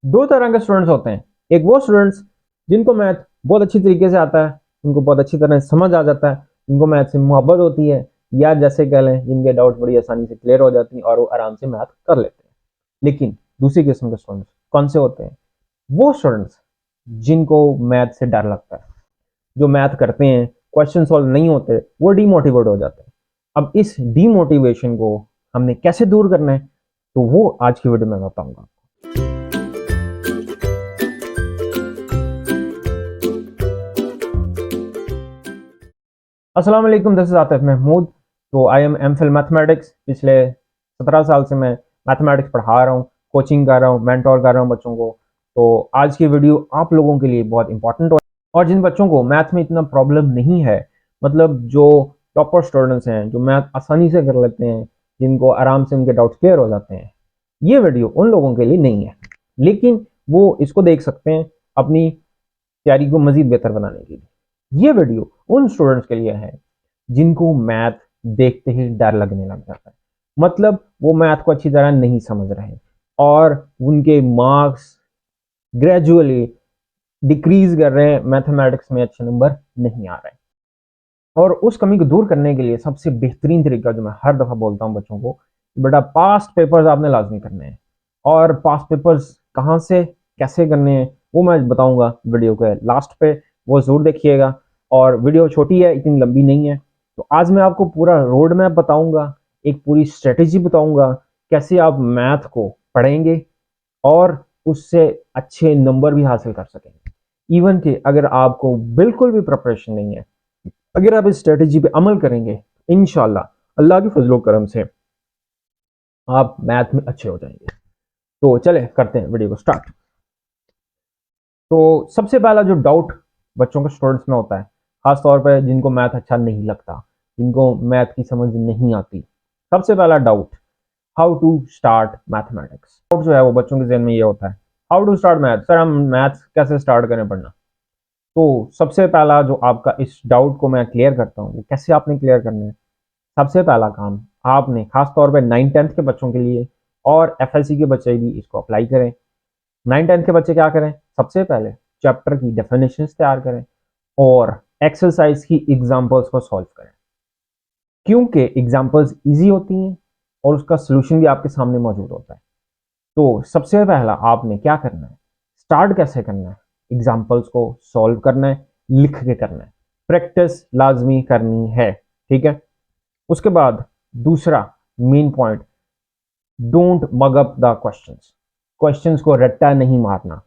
दो तरह के स्टूडेंट्स होते हैं। एक वो स्टूडेंट्स जिनको मैथ बहुत अच्छी तरीके से आता है, उनको बहुत अच्छी तरह से समझ आ जाता है, जिनको मैथ से मोहब्बत होती है, या जैसे कह लें जिनके डाउट बड़ी आसानी से क्लियर हो जाती हैं और वो आराम से मैथ कर लेते हैं। लेकिन दूसरी किस्म के स्टूडेंट्स कौन से होते हैं? वो स्टूडेंट्स जिनको मैथ से डर लगता है, जो मैथ करते हैं क्वेश्चन सॉल्व नहीं होते, वो डीमोटिवेट हो जाते हैं। अब इस डीमोटिवेशन को हमने कैसे दूर करना है, तो वो आज की वीडियो में बताऊंगा। अस्सलाम वालेकुम, दिस इज आतिफ महमूद। तो आई एम फिल मैथमेटिक्स। पिछले 17 साल से मैं मैथमेटिक्स पढ़ा रहा हूँ, कोचिंग कर रहा हूँ, मेंटोर कर रहा हूँ बच्चों को। तो आज की वीडियो आप लोगों के लिए बहुत इंपॉर्टेंट हो, और जिन बच्चों को मैथ में इतना प्रॉब्लम नहीं है, मतलब जो टॉपर स्टूडेंट्स हैं, जो मैथ आसानी से कर लेते हैं, जिनको आराम से उनके डाउट्स क्लियर हो जाते हैं, ये वीडियो उन लोगों के लिए नहीं है। लेकिन वो इसको देख सकते हैं अपनी तैयारी को मजीद बेहतर बनाने के लिए। ये वीडियो उन स्टूडेंट्स के लिए है जिनको मैथ देखते ही डर लगने लग जाता है, मतलब वो मैथ को अच्छी तरह नहीं समझ रहे और उनके मार्क्स ग्रेजुअली डिक्रीज कर रहे हैं, मैथमेटिक्स में अच्छे नंबर नहीं आ रहे। और उस कमी को दूर करने के लिए सबसे बेहतरीन तरीका जो मैं हर दफ़ा बोलता हूँ बच्चों को, बेटा पास्ट पेपर्स आपने लाजमी करने हैं। और पास्ट पेपर्स कहाँ से कैसे करने हैं वो मैं बताऊंगा वीडियो के लास्ट पे, वो ज़रूर देखिएगा। और वीडियो छोटी है, इतनी लंबी नहीं है। तो आज मैं आपको पूरा रोड मैप बताऊंगा, एक पूरी स्ट्रेटेजी बताऊंगा कैसे आप मैथ को पढ़ेंगे और उससे अच्छे नंबर भी हासिल कर सकेंगे। इवन कि अगर आपको बिल्कुल भी प्रिपरेशन नहीं है, अगर आप इस स्ट्रेटेजी पे अमल करेंगे, इंशाल्लाह अल्लाह के फजलो करम से आप मैथ में अच्छे हो जाएंगे। तो चले करते हैं वीडियो को स्टार्ट। तो सबसे पहला जो डाउट बच्चों के स्टूडेंट्स में होता है, खास तौर पर जिनको मैथ अच्छा नहीं लगता, जिनको मैथ की समझ नहीं आती, सबसे पहला doubt, how to start mathematics. Doubt जो है वो बच्चों के जहन में ये होता है, how to start math, sir हम मैथ कैसे स्टार्ट करें पढ़ना। तो सबसे पहला जो आपका इस डाउट को मैं क्लियर करता हूँ, वो कैसे आपने क्लियर करना है। सबसे पहला काम आपने खास तौर पे 9th-10th के बच्चों के लिए और एफएलसी के बच्चे भी इसको अप्लाई करें। 9th-10th के बच्चे क्या करें, सबसे पहले चैप्टर की डेफिनेशंस तैयार करें और एक्सरसाइज की एग्जांपल्स को सॉल्व करें, क्योंकि एग्जांपल्स इजी होती हैं और उसका सोल्यूशन भी आपके सामने मौजूद होता है। तो सबसे पहला आपने क्या करना है, स्टार्ट कैसे करना है, एग्जांपल्स को सॉल्व करना है, लिख के करना है, प्रैक्टिस लाजमी करनी है, ठीक है। उसके बाद दूसरा main point, don't mug up the questions. Questions को रट्टा नहीं मारना।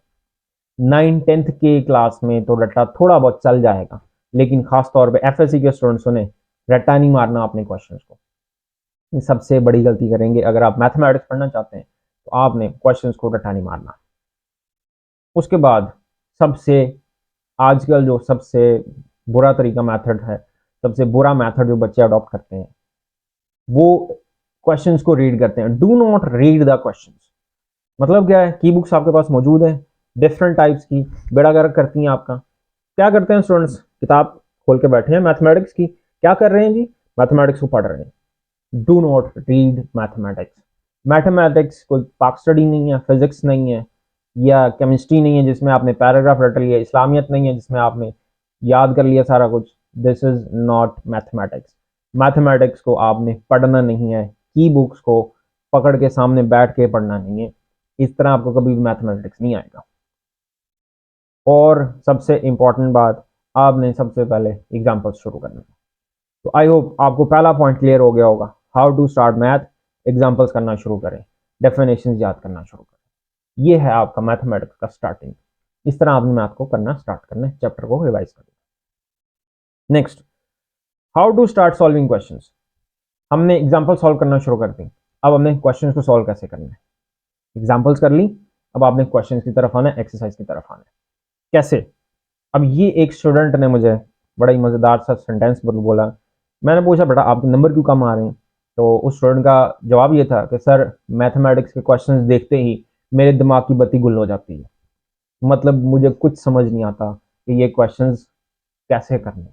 9th-10th के क्लास में तो रट्टा थोड़ा बहुत चल जाएगा, लेकिन खास तौर पे एफएससी के स्टूडेंट्स ने रट्टा नहीं मारना अपने क्वेश्चंस को। ये सबसे बड़ी गलती करेंगे अगर आप मैथमेटिक्स पढ़ना चाहते हैं, तो आपने क्वेश्चंस को रट्टा नहीं मारना। उसके बाद सबसे आजकल जो सबसे बुरा तरीका मेथड है, सबसे बुरा मेथड जो बच्चे अडॉप्ट करते हैं, वो क्वेश्चंस को रीड करते हैं। Do not read the questions. मतलब क्या है, की बुक्स आपके पास मौजूद है डिफरेंट टाइप्स की, बेड़ा गर्क करती हैं आपका। क्या करते हैं स्टूडेंट्स, किताब खोल के बैठे हैं मैथमेटिक्स की, क्या कर रहे हैं जी, मैथमेटिक्स को पढ़ रहे हैं। Do not read mathematics. Mathematics कोई पाक स्टडी नहीं है, फिजिक्स नहीं है, या केमिस्ट्री नहीं है जिसमें आपने पैराग्राफ रट लिया, इस्लामियत नहीं है जिसमें आपने याद कर लिया सारा कुछ। This is not mathematics. Mathematics को आपने पढ़ना नहीं है, की बुक्स को पकड़ के सामने बैठ के पढ़ना नहीं है। इस तरह आपको कभी भी मैथमेटिक्स नहीं आएगा। और सबसे इंपॉर्टेंट बात, आपने सबसे पहले एग्जाम्पल शुरू करना है। तो आई होप आपको पहला पॉइंट क्लियर हो गया होगा, how to start math. Examples करना शुरू करें, डेफिनेशन याद करना शुरू करें। ये है आपका मैथमेटिक्स का स्टार्टिंग। इस तरह आपने मैथ को करना स्टार्ट करना है, चैप्टर को रिवाइज करना। Next, how to start solving questions. हमने एग्जाम्पल सॉल्व करना शुरू कर दी, अब हमने क्वेश्चंस को सॉल्व कैसे करना है। एग्जाम्पल्स कर ली, अब आपने क्वेश्चंस की तरफ आना है, एक्सरसाइज की तरफ आना है। कैसे? अब ये एक स्टूडेंट ने मुझे बड़ा ही मज़ेदार सा सेंटेंस बोला। मैंने पूछा बेटा आपके नंबर क्यों कम आ रहे हैं, तो उस स्टूडेंट का जवाब ये था कि सर मैथमेटिक्स के क्वेश्चंस देखते ही मेरे दिमाग की बत्ती गुल हो जाती है, मतलब मुझे कुछ समझ नहीं आता कि ये क्वेश्चंस कैसे करने।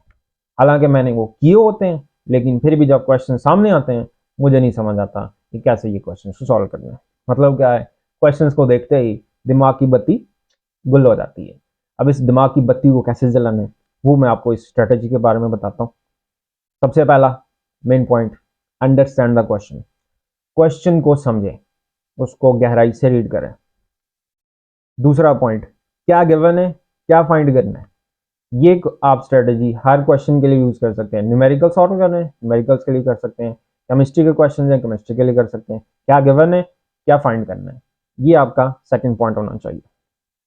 हालांकि मैंने वो किए होते हैं, लेकिन फिर भी जब क्वेश्चन सामने आते हैं मुझे नहीं समझ आता कि कैसे ये क्वेश्चन सॉल्व करना है। मतलब क्या है, क्वेश्चंस को देखते ही दिमाग की बत्ती गुल हो जाती है। अब इस दिमाग की बत्ती को कैसे जलाना है वो मैं आपको इस स्ट्रेटेजी के बारे में बताता हूँ। सबसे पहला main point, understand the question. Question को समझें, उसको गहराई से रीड करें। दूसरा पॉइंट, क्या गिवन है, क्या फाइंड करना है। ये आप स्ट्रेटेजी हर क्वेश्चन के लिए यूज कर सकते हैं। न्यूमेरिकल सॉल्व करना है, न्यूमेरिकल्स के लिए कर सकते हैं। केमिस्ट्री के क्वेश्चन है, केमिस्ट्री के लिए कर सकते हैं। क्या गिवन है, क्या फाइंड करना है, ये आपका सेकंड पॉइंट होना चाहिए।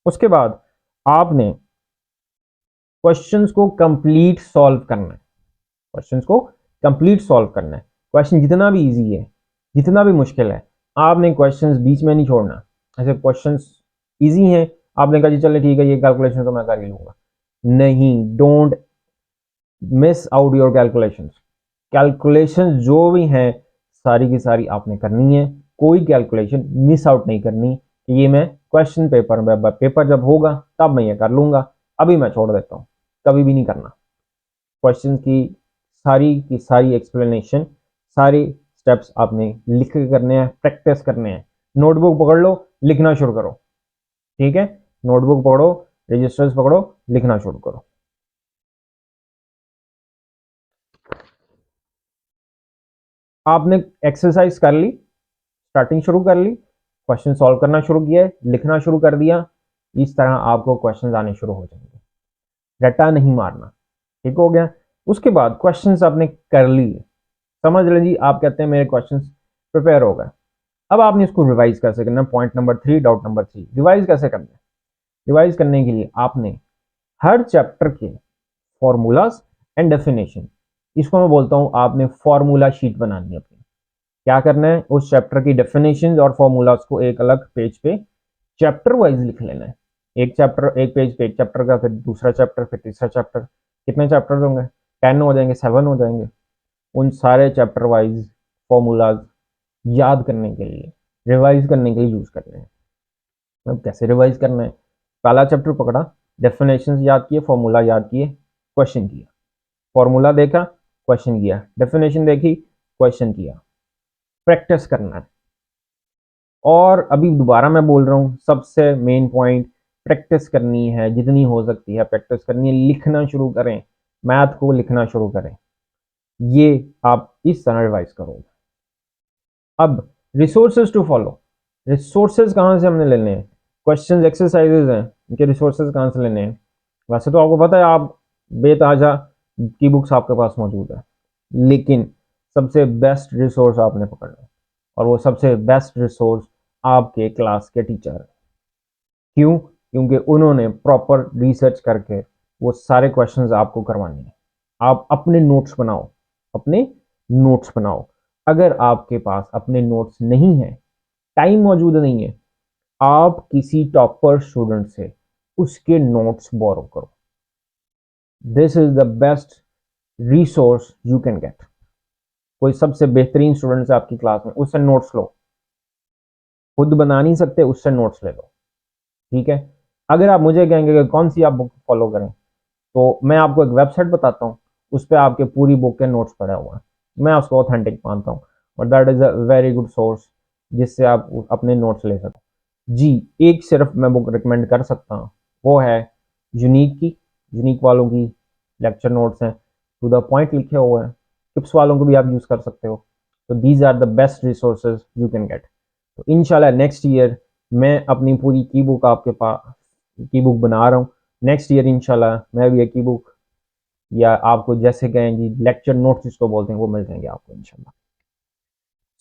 उसके बाद आपने क्वेश्चंस को कंप्लीट सॉल्व करना है। क्वेश्चंस को कंप्लीट सॉल्व करना है। क्वेश्चन जितना भी इजी है, जितना भी मुश्किल है, आपने क्वेश्चंस बीच में नहीं छोड़ना। ऐसे क्वेश्चंस इजी हैं, आपने कहा जी चले ठीक है ये कैलकुलेशन तो मैं कर ही लूंगा, नहीं, don't miss out your calculations. Calculation जो भी हैं सारी की सारी आपने करनी है, कोई कैलकुलेशन मिस आउट नहीं करनी कि ये मैं क्वेश्चन पेपर में, पेपर जब होगा तब मैं ये कर लूंगा, अभी मैं छोड़ देता हूँ, कभी भी नहीं करना। क्वेश्चन की सारी एक्सप्लेनेशन, सारे स्टेप्स आपने लिख के करने हैं, प्रैक्टिस करने हैं। नोटबुक पकड़ लो, लिखना शुरू करो, ठीक है, नोटबुक पकड़ो, रजिस्टर्स पकड़ो, लिखना शुरू करो। आपने एक्सरसाइज कर ली, स्टार्टिंग शुरू कर ली, क्वेश्चन सॉल्व करना शुरू किया, लिखना शुरू कर दिया, इस तरह आपको क्वेश्चन आने शुरू हो जाएंगे। रट्टा नहीं मारना, ठीक हो गया। उसके बाद क्वेश्चन आपने कर लिए, समझ लें जी, आप कहते हैं मेरे क्वेश्चन प्रिपेयर हो गए। अब आपने इसको रिवाइज कैसे करना है, point number 3, doubt number 3, revise कैसे करना है। रिवाइज करने के लिए आपने हर चैप्टर के फॉर्मूलाज एंड डेफिनेशन, इसको मैं बोलता हूं आपने फॉर्मूला शीट बनानी है अपनी। क्या करना है, उस चैप्टर की डेफिनेशन और फॉर्मूलाज को एक अलग पेज पे चैप्टर वाइज लिख लेना है। एक चैप्टर एक पेज पे एक चैप्टर का, फिर दूसरा चैप्टर, फिर तीसरा चैप्टर। कितने चैप्टर होंगे, 10 हो जाएंगे, 7 हो जाएंगे। उन सारे चैप्टर वाइज फॉर्मूलाज याद करने के लिए, रिवाइज करने के लिए यूज करने हैं। अब कैसे रिवाइज करना है, पहला चैप्टर पकड़ा, डेफिनेशन याद किए, फॉर्मूला याद किए, क्वेश्चन किया। फॉर्मूला देखा, क्वेश्चन किया, डेफिनेशन देखी, क्वेश्चन किया। प्रैक्टिस करना है। और अभी दोबारा मैं बोल रहा हूँ, सबसे मेन पॉइंट, प्रैक्टिस करनी है, जितनी हो सकती है प्रैक्टिस करनी है। लिखना शुरू करें, मैथ को लिखना शुरू करें। ये आप इस तरह रिवाइज करोगे। अब रिसोर्सेज टू फॉलो, रिसोर्सेज कहाँ से हमने लेने हैं, क्वेश्चंस एक्सरसाइजेज हैं, इनके रिसोर्सेज कहाँ से लेने हैं। वैसे तो आपको पता है, आप बेताजा की बुक्स आपके पास मौजूद है, लेकिन सबसे बेस्ट रिसोर्स आपने पकड़ना है, और वो सबसे बेस्ट रिसोर्स आपके क्लास के टीचर है। क्यों, क्योंकि उन्होंने प्रॉपर रिसर्च करके वो सारे क्वेश्चंस आपको करवाने हैं। आप अपने नोट्स बनाओ, अपने नोट्स बनाओ। अगर आपके पास अपने नोट्स नहीं है, टाइम मौजूद नहीं है, आप किसी टॉपर स्टूडेंट से उसके नोट्स बोरो करो। This is the best resource you can gate. कोई सबसे बेहतरीन स्टूडेंट है आपकी क्लास में, उससे नोट्स लो। खुद बना नहीं सकते, उससे नोट्स ले लो, ठीक है। अगर आप मुझे कहेंगे कि कौन सी आप बुक फॉलो करें, तो मैं आपको एक वेबसाइट बताता हूँ, उस पर आपके पूरी बुक के नोट्स पड़े हुए हैं। मैं उसको ऑथेंटिक मानता हूँ, और that is a very good source जिससे आप अपने नोट्स ले सको। जी, एक सिर्फ मैं बुक रिकमेंड कर सकता हूँ, वो है यूनिक की। यूनिक वालों की लेक्चर नोट्स हैं, टू द पॉइंट लिखे हुए हैं। टिप्स वालों को भी आप यूज़ कर सकते हो। तो these are the best resources you can get. तो इंशाल्लाह नेक्स्ट ईयर मैं अपनी पूरी की बुक आपके पास, की बुक बना रहा हूँ। नेक्स्ट ईयर इंशाल्लाह मैं भी एक की बुक, या आपको जैसे कहें जी लेक्चर नोट्स जिसको बोलते हैं, वो मिल जाएंगे आपको इंशाल्लाह।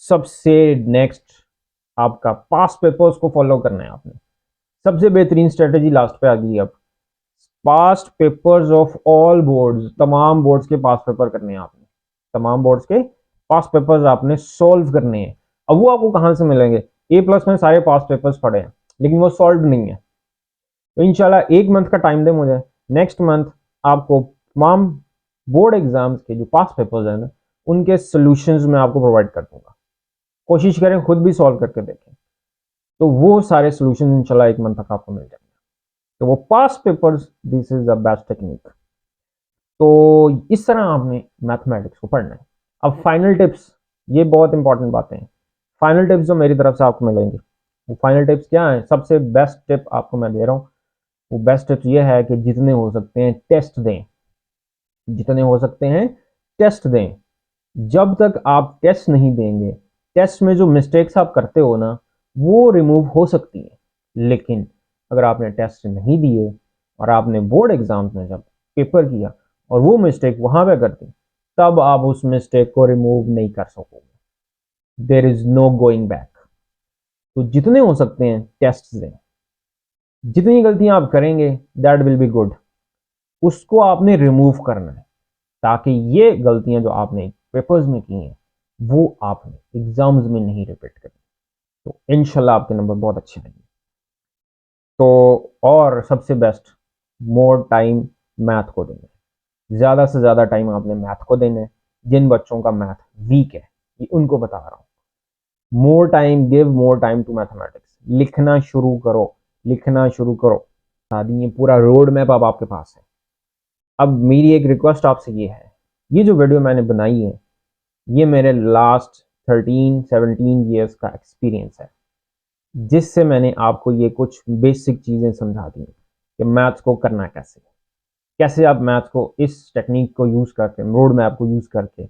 सबसे नेक्स्ट आपका पास्ट पेपर्स को फॉलो करना है आपने। सबसे बेहतरीन स्ट्रेटेजी लास्ट पे आ गई। अब past papers of all boards, तमाम बोर्ड्स के पास्ट पेपर करने हैं आपने। तमाम बोर्ड्स के पास्ट पेपर्स आपने सॉल्व करने हैं। अब वो आपको कहां से मिलेंगे, ए प्लस में सारे पास्ट पेपर्स पड़े हैं, लेकिन वो सॉल्व नहीं है। तो इंशाल्लाह एक मंथ का टाइम दे मुझे, नेक्स्ट मंथ आपको तमाम बोर्ड एग्जाम्स के जो पास्ट पेपर्स हैं ना, उनके सॉल्यूशंस मैं आपको प्रोवाइड कर दूंगा। कोशिश करें खुद भी सॉल्व करके देखें, तो वो सारे सॉल्यूशन इंशाल्लाह एक मंथ तक आपको मिल जाएंगे। तो वो past papers, this is the best technique. तो इस तरह आपने मैथमेटिक्स को पढ़ना है। अब फाइनल टिप्स, ये बहुत इंपॉर्टेंट बातें हैं। फाइनल टिप्स जो मेरी तरफ से आपको मिलेंगी, वो फाइनल टिप्स क्या है? सबसे बेस्ट टिप आपको मैं दे रहा हूँ। वो बेस्ट टिप्स ये है कि जितने हो सकते हैं टेस्ट दें, जितने हो सकते हैं टेस्ट दें। जब तक आप टेस्ट नहीं देंगे, टेस्ट में जो मिस्टेक्स आप करते हो ना, वो रिमूव हो सकती है। लेकिन अगर आपने टेस्ट नहीं दिए और आपने बोर्ड एग्जाम्स में जब पेपर किया और वो मिस्टेक वहां पे कर दी, तब आप उस मिस्टेक को रिमूव नहीं कर सकोगे। There is no going back. तो जितने हो सकते हैं टेस्ट दें। जितनी गलतियां आप करेंगे दैट विल बी गुड, उसको आपने रिमूव करना है, ताकि ये गलतियां जो आपने पेपर्स में की हैं वो आपने एग्जाम्स में नहीं रिपीट करनी। तो इनशाला आपके नंबर बहुत अच्छे आएंगे। तो और सबसे बेस्ट, मोर टाइम मैथ को देना है। ज़्यादा से ज़्यादा टाइम आपने मैथ को देना है। जिन बच्चों का मैथ वीक है, ये उनको बता रहा हूँ, more time, give more time to mathematics. लिखना शुरू करो, लिखना शुरू करो। शादी ये पूरा रोड मैप अब आपके पास है। अब मेरी एक रिक्वेस्ट आपसे ये है, ये जो वीडियो मैंने बनाई है, ये मेरे लास्ट 13-17 ईयर्स का एक्सपीरियंस है, जिससे मैंने आपको ये कुछ बेसिक चीज़ें समझा दी कि मैथ्स को करना कैसे, कैसे आप मैथ्स को इस टेक्निक को यूज़ करके, रोड मैप को यूज़ करके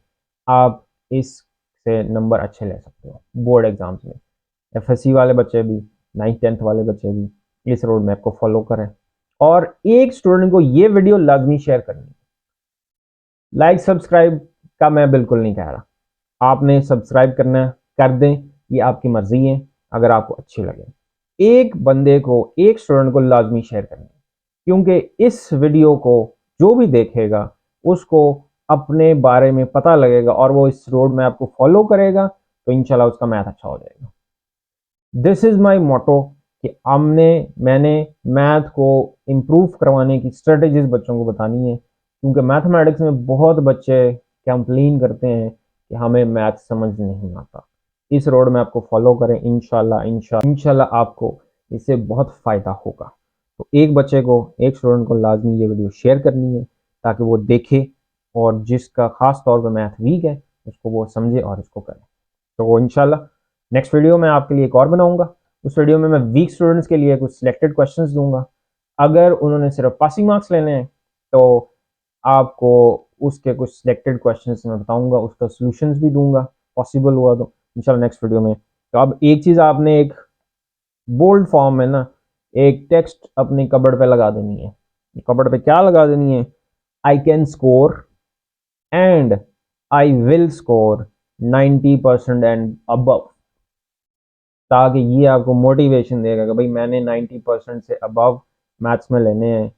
आप इससे नंबर अच्छे ले सकते हो बोर्ड एग्जाम्स में। एफएससी वाले बच्चे भी, 9th-10th वाले बच्चे भी इस रोड मैप को फॉलो करें। और एक स्टूडेंट को ये वीडियो लाजमी शेयर करनी है। लाइक सब्सक्राइब का मैं बिल्कुल नहीं कह रहा, आपने सब्सक्राइब करना है, कर दें, ये आपकी मर्जी है, अगर आपको अच्छी लगे। एक बंदे को, एक स्टूडेंट को लाजमी शेयर करना है, क्योंकि इस वीडियो को जो भी देखेगा उसको अपने बारे में पता लगेगा और वो इस रोड मैप को फॉलो करेगा, तो इंशाल्लाह उसका मैथ अच्छा हो जाएगा। दिस इज माई मोटो कि मैंने मैथ को इम्प्रूव करवाने की स्ट्रेटेजीज बच्चों को बतानी है, क्योंकि मैथमेटिक्स में बहुत बच्चे कंप्लेन करते हैं कि हमें मैथ समझ नहीं आता। इस रोड में आपको फॉलो करें, इंशाल्लाह आपको इससे बहुत फ़ायदा होगा। तो एक बच्चे को, एक स्टूडेंट को लाजमी ये वीडियो शेयर करनी है, ताकि वो देखे और जिसका ख़ास तौर पर मैथ वीक है उसको वो समझे और इसको करे। तो इंशाल्लाह नेक्स्ट वीडियो में आपके लिए एक और बनाऊंगा। उस वीडियो में मैं वीक स्टूडेंट्स के लिए कुछ सिलेक्टेड क्वेश्चंस दूंगा। अगर उन्होंने सिर्फ पासिंग मार्क्स लेने हैं तो आपको उसके कुछ सिलेक्टेड क्वेश्चंस मैं बताऊंगा, उसका सॉल्यूशंस भी दूंगा, पॉसिबल हुआ तो इंशाल्लाह नेक्स्ट वीडियो में। तो अब एक चीज़ आपने एक बोल्ड फॉर्म में ना एक टेक्स्ट अपनी कबर्ड पे लगा देनी है। कबर्ड पे क्या लगा देनी है? I can score and I will score 90% and above, ताकि ये आपको मोटिवेशन देगा कि भाई मैंने 90% से अबव मैथ्स में लेने हैं।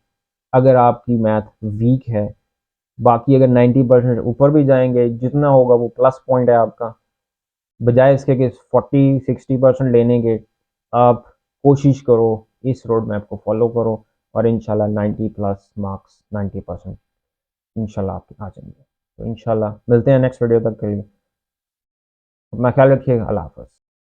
अगर आपकी मैथ वीक है, बाकी अगर 90% ऊपर भी जाएंगे, जितना होगा वो प्लस पॉइंट है आपका। बजाय इसके कि 40-60% लेने के, आप कोशिश करो इस रोड मैप को फॉलो करो और इंशाल्लाह 90 प्लस मार्क्स, 90% इंशाल्लाह आपके आ जाएंगे। तो इंशाल्लाह मिलते हैं नेक्स्ट वीडियो तक के लिए। अपना ख्याल रखिएगा। अल्लाह हाफ़िज़।